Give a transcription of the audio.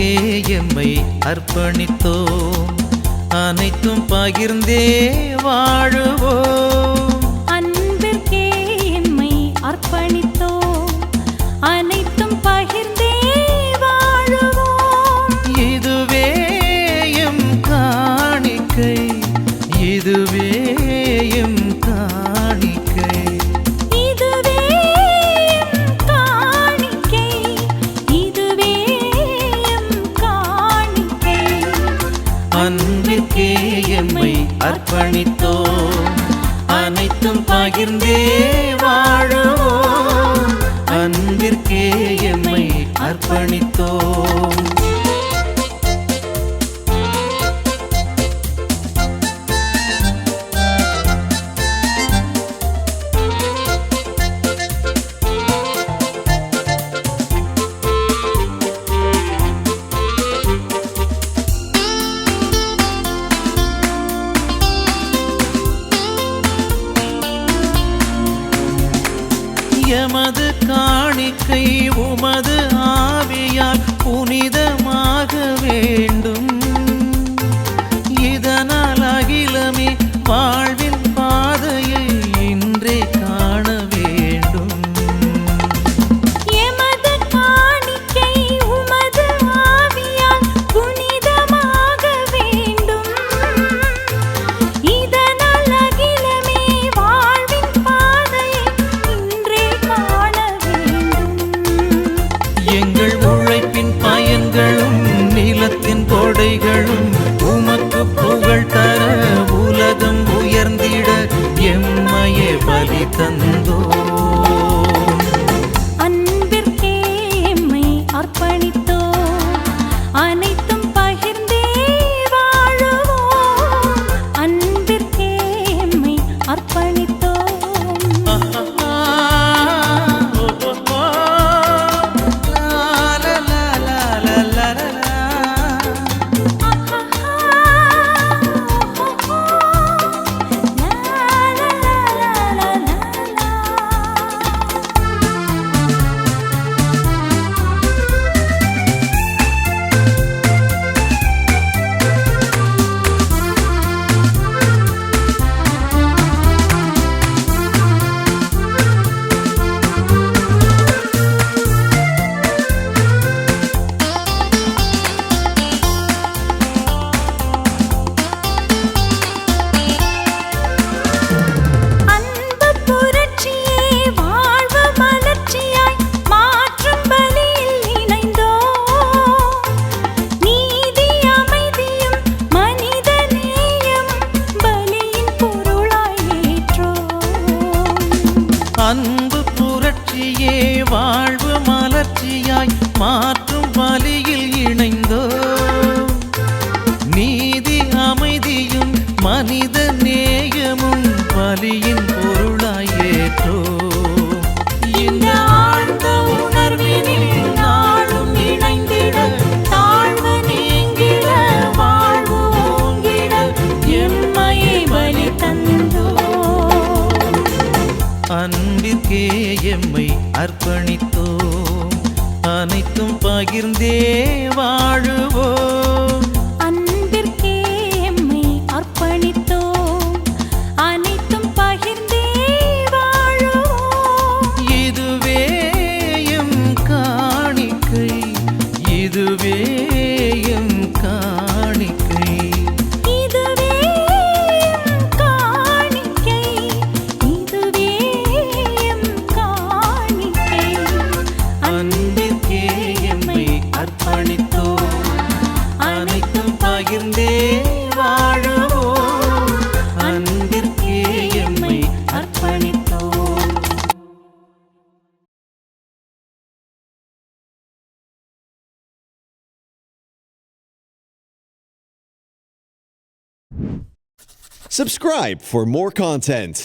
அன்பிற்கே எம்மை அர்ப்பணித்தோம், அனைத்தும் பகிர்ந்தே வாழுவோம். அன்பிற்கே எம்மை அர்ப்பணித்தோம், அனைத்தும் பகிர்ந்தே வாழுவோம். இதுவே எம் காணிக்கை, இதுவே எம் காணிக்கை, இதுவே எம் காணிக்கை, இதுவே எம் காணிக்கை. அன்பிற்கே எம்மை அர்ப்பணித்தோம், அனைத்தும் பகிர்ந்தே வாழுவோம். அன்பிற்கே எம்மை அர்ப்பணித்தோம். எமது காணிக்கை உமது ஆவியால் புனிதமாக வேண்டும். இதனால் அகிலமே வாழ்வின் பாதையை இன்றே காண வேண்டும். எமது காணிக்கை உமது ஆவியால் புனிதமாக வேண்டும். இதனால் அகிலமே வாழ்வின் பாதையை இன்றே காண வேண்டும். எங்கள் உழைப்பின் பயன்களும் நிலத்தின் கொடைகளும் உமக்கு புகழ் தர உலகம் உயர்ந்திட எம்மையே பலி தந்தோம். அன்பிற்கே எம்மை அர்ப்பணித்தோம், அனைத்தும் பகிர்ந்தே வாழுவோம். அன்பிற்கே எம்மை அர்ப்பணித்தோம். அன்பு புரட்சியே வாழ்வு மலர்ச்சியாய் மாற்றும் பலியில் இணைந்தோம். நீதி அமைதியும் மனித நேயமும் பலியின் பொருளாய் ஏற்றோம். அன்பு புரட்சியே வாழ்வு மலர்ச்சியாய் மாற்றும் பலியில் இணைந்தோ. நீதி அமைதியும் மனித நேயமும் பலியின் பொருளாய் ஏற்றோ. இந்த ஆழ்ந்த உணர்வினில் நாளும் இணைந்திட தாழ்வு நீங்கிட வாழ்வு ஓங்கிட எம்மையை பலி தந்தோ. அன்பிற்கே எம்மை அர்ப்பணித்தோம், அனைத்தும் பகிர்ந்தே வாழுவோம். அன்பிற்கே எம்மை அர்ப்பணித்தோம், அனைத்தும் பகிர்ந்தே வாழுவோம். இதுவே எம் காணிக்கை, இதுவே எம் காணிக்கை, இதுவே எம் காணிக்கை, இதுவே எம் காணிக்கை. அன்பிற்கே எம்மை அர்ப்பணித்தோம், அனைத்தும் பகிர்ந்தே வாழுவோம். அன்பிற்கே எம்மை அர்ப்பணித்தோம். Subscribe for more content.